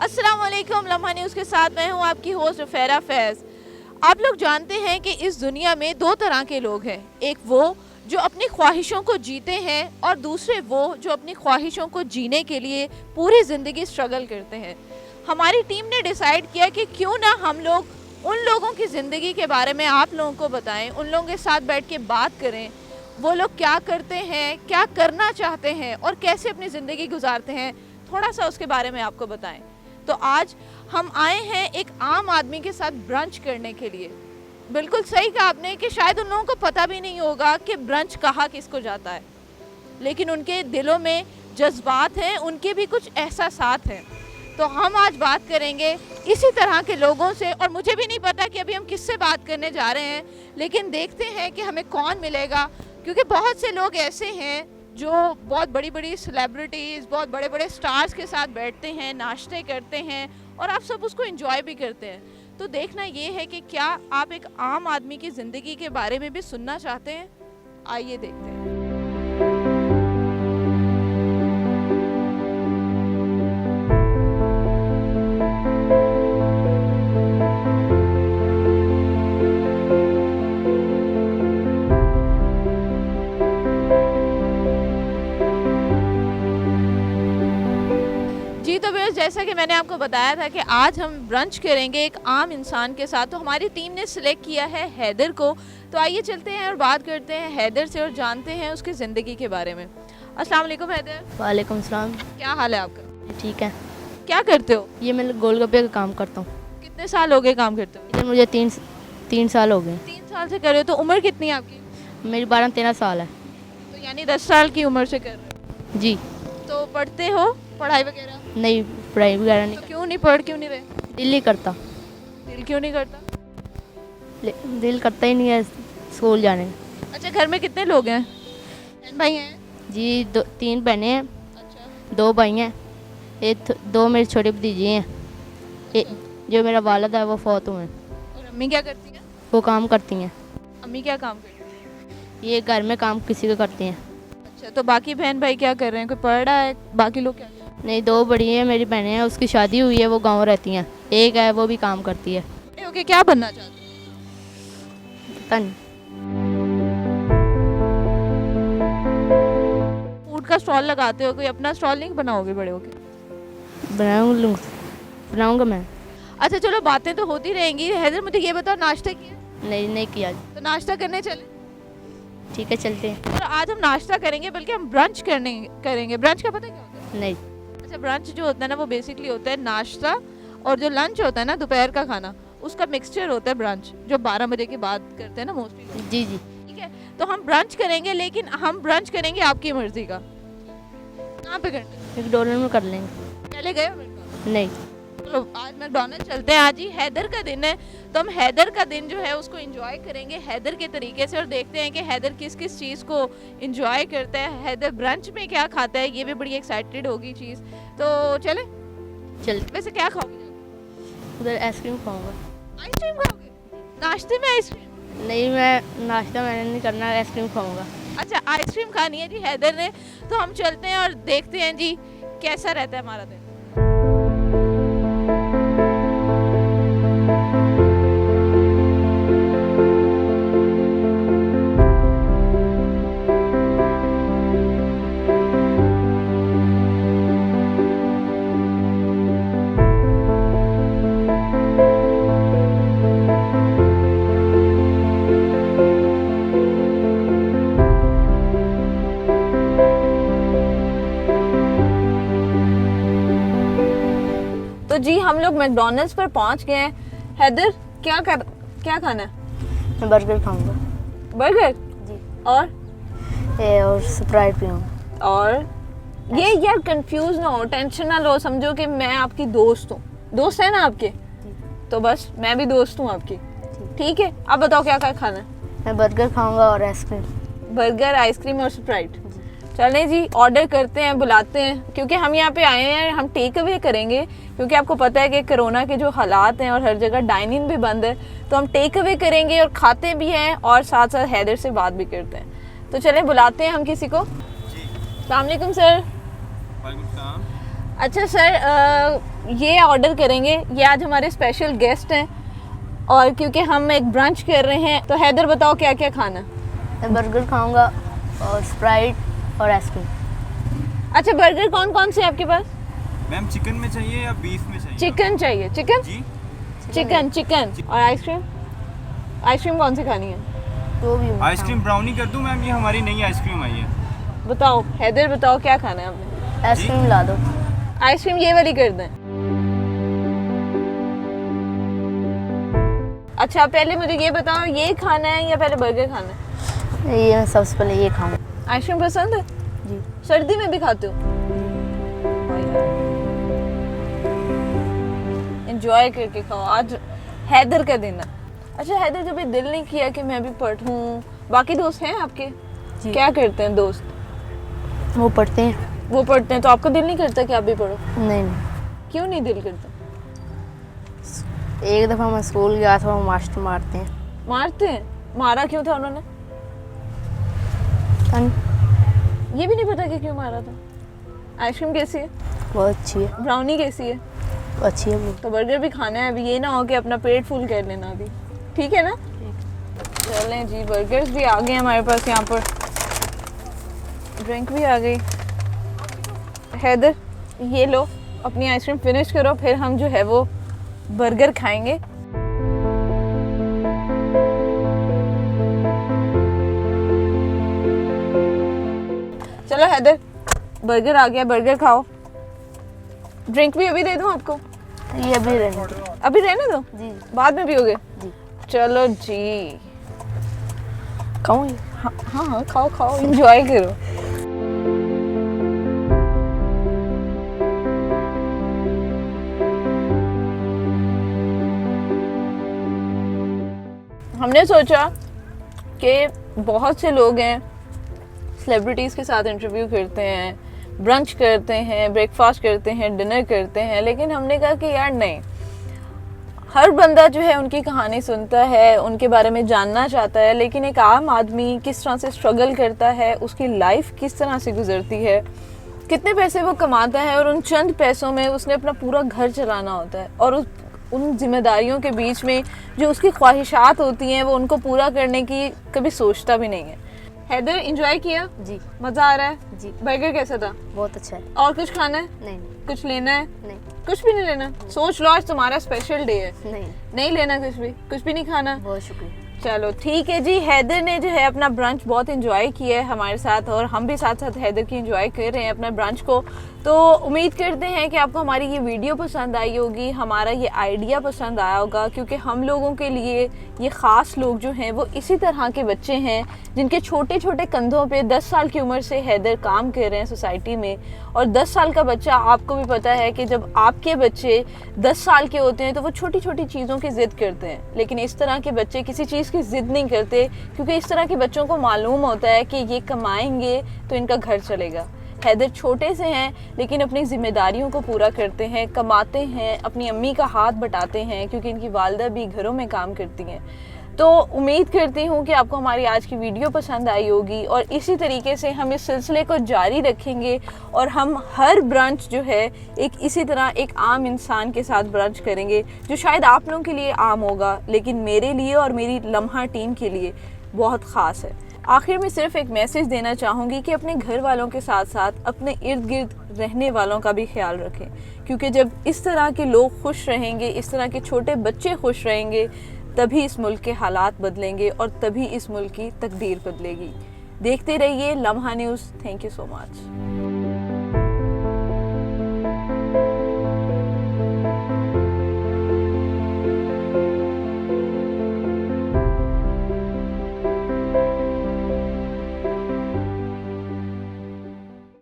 अस्सलाम वालेकुम, लम्हा न्यूज़ के साथ मैं हूं आपकी होस्ट रुफैरा फैज़। आप लोग जानते हैं कि इस दुनिया में दो तरह के लोग हैं, एक वो जो अपनी ख्वाहिशों को जीते हैं और दूसरे वो जो अपनी ख्वाहिशों को जीने के लिए पूरी ज़िंदगी स्ट्रगल करते हैं। हमारी टीम ने डिसाइड किया कि क्यों ना हम लोग उन लोगों की ज़िंदगी के बारे में आप लोगों को बताएं, उन लोगों के साथ बैठ के बात करें, वो लोग क्या करते हैं, क्या करना चाहते हैं और कैसे अपनी ज़िंदगी गुजारते हैं, थोड़ा सा उसके बारे में आपको बताएं। तो आज हम आए हैं एक आम आदमी के साथ ब्रंच करने के लिए। बिल्कुल सही कहा आपने कि शायद उन लोगों को पता भी नहीं होगा कि ब्रंच कहाँ किसको जाता है, लेकिन उनके दिलों में जज्बात हैं, उनके भी कुछ एहसासात हैं। तो हम आज बात करेंगे इसी तरह के लोगों से, और मुझे भी नहीं पता कि अभी हम किससे बात करने जा रहे हैं, लेकिन देखते हैं कि हमें कौन मिलेगा, क्योंकि बहुत से लोग ऐसे हैं जो बहुत बड़ी बड़ी सेलिब्रिटीज़, बहुत बड़े बड़े स्टार्स के साथ बैठते हैं, नाश्ते करते हैं और आप सब उसको एंजॉय भी करते हैं। तो देखना ये है कि क्या आप एक आम आदमी की ज़िंदगी के बारे में भी सुनना चाहते हैं। आइए देखते हैं। जी तो भैया, जैसा कि मैंने आपको बताया था कि आज हम ब्रंच करेंगे एक आम इंसान के साथ, तो हमारी टीम ने सिलेक्ट किया है हैदर को। तो आइए चलते हैं और बात करते हैं हैदर से और जानते हैं उसकी ज़िंदगी के बारे में। अस्सलाम वालेकुम हैदर। वालेकुम सलाम। क्या हाल है आपका? ठीक है। क्या करते हो? ये मैं गोलगप्पे का काम करता हूँ। कितने साल हो गए काम करते हो? इधर मुझे तीन साल हो गए। 3 साल से कर रहे हो। तो उम्र कितनी है आपकी? मेरी 12-13 साल है। तो यानी 10 साल की उम्र से कर रहे हो। जी। तो पढ़ते हो, पढ़ाई वगैरह? नहीं, पढ़ाई वगैरह नहीं। तो क्यों नहीं पढ़ क्यों नहीं रहे? दिल नहीं करता। दिल क्यों नहीं करता? दिल करता ही नहीं है स्कूल जाने का। अच्छा, घर में कितने लोग हैं? बहन भाई हैं? जी, 3 बहनें हैं, अच्छा। 2 भाई हैं, 2 मेरे छोटे भतीजे हैं। जो मेरा वालिद है वो फौत हुए हैं। और अम्मी क्या करती हैं? वो काम करती हैं। अम्मी क्या काम करती हैं? ये घर में काम किसी का करती हैं। अच्छा, तो बाकी बहन भाई क्या कर रहे हैं? कोई पढ़ रहा है? बाकी लोग क्या कर रहे हैं? नहीं, 2 बड़ी हैं मेरी बहनें हैं, उसकी शादी हुई है, वो गाँव रहती हैं। एक है वो भी काम करती है। ओके, क्या बनना चाहते हो? पता नहीं। फूड का स्टॉल लगाते हो, कोई अपना स्टॉल नहीं बनाओगे बड़े होके? बनाऊंगा मैं। अच्छा चलो, बातें तो होती रहेंगी। हैदर मुझे ये बताओ, नाश्ता किया? नहीं किया। तो नाश्ता करने चले। ठीक है, चलते हैं। और आज हम नाश्ता करेंगे, बल्कि हम ब्रंच करेंगे। ब्रंच का पता क्या होता है? नहीं। अच्छा, ब्रंच जो होता है ना, वो बेसिकली होता है नाश्ता, और जो लंच होता है ना, दोपहर का खाना, उसका मिक्सचर होता है ब्रंच, जो 12 बजे के बाद करते हैं ना मोस्टली। जी। ठीक है, तो हम ब्रंच करेंगे, लेकिन हम ब्रंच करेंगे आपकी मर्जी का। कहाँ पे करते हैं? मैकडॉनल्ड में कर लेंगे। पहले गए हो मैकडॉनल्ड? नहीं। चलो आज मैकडॉनल्ड चलते हैं। आज ही हैदर का दिन है, तो हम हैदर का दिन जो है उसको एंजॉय करेंगे हैदर के तरीके से, और देखते हैं कि हैदर किस किस चीज़ को एंजॉय करता है, हैदर ब्रंच में क्या खाता है। ये भी बड़ी एक्साइटेड होगी चीज़। तो चले। वैसे क्या खाओगे? उधर आइसक्रीम खाऊंगा। आइसक्रीम खाओगे? नाश्ते में आइसक्रीम? नहीं, मैं नाश्ता मैंने नहीं करना, आइसक्रीम खाऊंगा। अच्छा, आइसक्रीम खानी है जी हैदर ने। तो हम चलते हैं और देखते हैं जी कैसा रहता है हमारा दिन। तो जी हम लोग मैकडॉनल्ड्स पर पहुंच गए हैं। हैदर क्या खाना है? मैं बर्गर खाऊंगा। बर्गर? जी। और स्प्राइट पीऊंगा। और ये यार कंफ्यूज ना हो, टेंशन ना लो, समझो कि मैं आपकी दोस्त हूँ। दोस्त है ना आपके? तो बस मैं भी दोस्त हूँ आपकी। ठीक है, आप बताओ क्या खाना है? मैं बर्गर खाऊंगा और आइसक्रीम। बर्गर, आइसक्रीम और स्प्राइट। चले जी, ऑर्डर करते हैं, बुलाते हैं, क्योंकि हम यहाँ पे आए हैं, हम टेक अवे करेंगे, क्योंकि आपको पता है कि कोरोना के जो हालात हैं और हर जगह डाइनिंग भी बंद है, तो हम टेक अवे करेंगे और खाते भी हैं और साथ साथ हैदर से बात भी करते हैं। तो चलें बुलाते हैं हम किसी को। अस्सलाम वालेकुम सर। वालेकुम सलाम। अच्छा सर, ये ऑर्डर करेंगे, ये आज हमारे स्पेशल गेस्ट हैं और क्योंकि हम एक ब्रंच कर रहे हैं, तो हैदर बताओ क्या क्या खाना? मैं बर्गर खाऊंगा और स्प्राइट और आइसक्रीम। अच्छा, बर्गर कौन कौन से आपके पास? मैम चिकन में चाहिए या बीफ में चाहिए? चिकन चाहिए। चिकन जी चिकन। और आइसक्रीम? आइसक्रीम कौन सी खानी है? तो भी आइसक्रीम ब्राउनी कर दूं मैम, ये हमारी नई आइसक्रीम आई है। बताओ हैदर, बताओ क्या खाना है आपने? आइसक्रीम ला दो। आइसक्रीम ये वाली कर दें। अच्छा पहले मुझे ये बताओ, ये खाना है या पहले बर्गर खाना है? ये मैं सबसे पहले ये खाऊंगा। आइसक्रीम पसंद है? जी। सर्दी में भी खाते हो? एंजॉय करके खाओ, आज हैदर का दिन है। अच्छा हैदर, कभी दिल नहीं किया कि मैं भी पढ़ूं? बाकी दोस्त हैं आपके? जी। क्या करते हैं दोस्त? वो पढ़ते हैं। वो पढ़ते हैं, तो आपका दिल नहीं करता कि आप भी पढ़ो? नहीं क्यों नहीं दिल करता? एक दफ़ा मैं स्कूल गया था, वो मास्टर मारते हैं। मारते हैं? मारा क्यों था उन्होंने? ये भी नहीं पता कि क्यों मारा था। आइसक्रीम कैसी है? बहुत अच्छी है। ब्राउनी कैसी है? अच्छी है वो। तो बर्गर भी खाना है अभी, ये ना हो कि अपना पेट फुल कर लेना अभी, ठीक है ना? चलें जी, बर्गर्स भी आ गए हमारे पास यहाँ पर, ड्रिंक भी आ गई। हैदर ये लो, अपनी आइसक्रीम फिनिश करो, फिर हम जो है वो बर्गर खाएंगे। चलो हैदर, बर्गर आ गया, बर्गर खाओ। ड्रिंक भी अभी दे दूं आपको? ये अभी रहने दो। अभी रहने दो, जी बाद में पियोगे? जी। चलो जी, खाऊं ये? हाँ हाँ खाओ खाओ, एंजॉय करो। हमने सोचा कि बहुत से लोग हैं, सेलिब्रिटीज़ के साथ इंटरव्यू करते हैं, ब्रंच करते हैं, ब्रेकफास्ट करते हैं, डिनर करते हैं, लेकिन हमने कहा कि यार नहीं, हर बंदा जो है उनकी कहानी सुनता है, उनके बारे में जानना चाहता है, लेकिन एक आम आदमी किस तरह से स्ट्रगल करता है, उसकी लाइफ किस तरह से गुजरती है, कितने पैसे वो कमाता है और उन चंद पैसों में उसने अपना पूरा घर चलाना होता है, और उन जिम्मेदारियों के बीच में जो उसकी ख्वाहिशात होती हैं वो उनको पूरा करने की कभी सोचता भी नहीं है। हैदर, एंजॉय किया? जी। मज़ा आ रहा है? जी। बर्गर कैसा था? बहुत अच्छा है। और कुछ खाना है? नहीं कुछ लेना है? नहीं कुछ भी नहीं लेना? सोच लो, आज तुम्हारा स्पेशल डे है। नहीं। नहीं लेना कुछ भी नहीं खाना? बहुत शुक्रिया। चलो ठीक है जी, हैदर ने जो है अपना ब्रंच बहुत एंजॉय किया है हमारे साथ, और हम भी साथ साथ हैदर की एंजॉय कर रहे हैं अपना ब्रंच को। तो उम्मीद करते हैं कि आपको हमारी ये वीडियो पसंद आई होगी, हमारा ये आइडिया पसंद आया होगा, क्योंकि हम लोगों के लिए ये ख़ास लोग जो हैं वो इसी तरह के बच्चे हैं जिनके छोटे छोटे कंधों पे 10 साल की उम्र से हैदर काम कर रहे हैं सोसाइटी में। और 10 साल का बच्चा, आपको भी पता है कि जब आपके बच्चे 10 साल के होते हैं तो वो छोटी छोटी चीज़ों की ज़िद करते हैं, लेकिन इस तरह के बच्चे किसी चीज़ की ज़िद नहीं करते, क्योंकि इस तरह के बच्चों को मालूम होता है कि ये कमाएंगे तो इनका घर चलेगा। हैदर छोटे से हैं लेकिन अपनी ज़िम्मेदारियों को पूरा करते हैं, कमाते हैं, अपनी अम्मी का हाथ बटाते हैं, क्योंकि इनकी वालदा भी घरों में काम करती हैं। तो उम्मीद करती हूँ कि आपको हमारी आज की वीडियो पसंद आई होगी, और इसी तरीके से हम इस सिलसिले को जारी रखेंगे, और हम हर ब्रांच जो है एक इसी तरह एक आम इंसान के साथ ब्रांच करेंगे, जो शायद आप लोगों के लिए आम होगा लेकिन मेरे लिए और मेरी लम्हा टीम के लिए बहुत ख़ास है। आखिर में सिर्फ एक मैसेज देना चाहूँगी कि अपने घर वालों के साथ साथ अपने इर्द गिर्द रहने वालों का भी ख्याल रखें, क्योंकि जब इस तरह के लोग खुश रहेंगे, इस तरह के छोटे बच्चे खुश रहेंगे, तभी इस मुल्क के हालात बदलेंगे और तभी इस मुल्क की तकदीर बदलेगी। देखते रहिए लम्हा news. Thank you so much.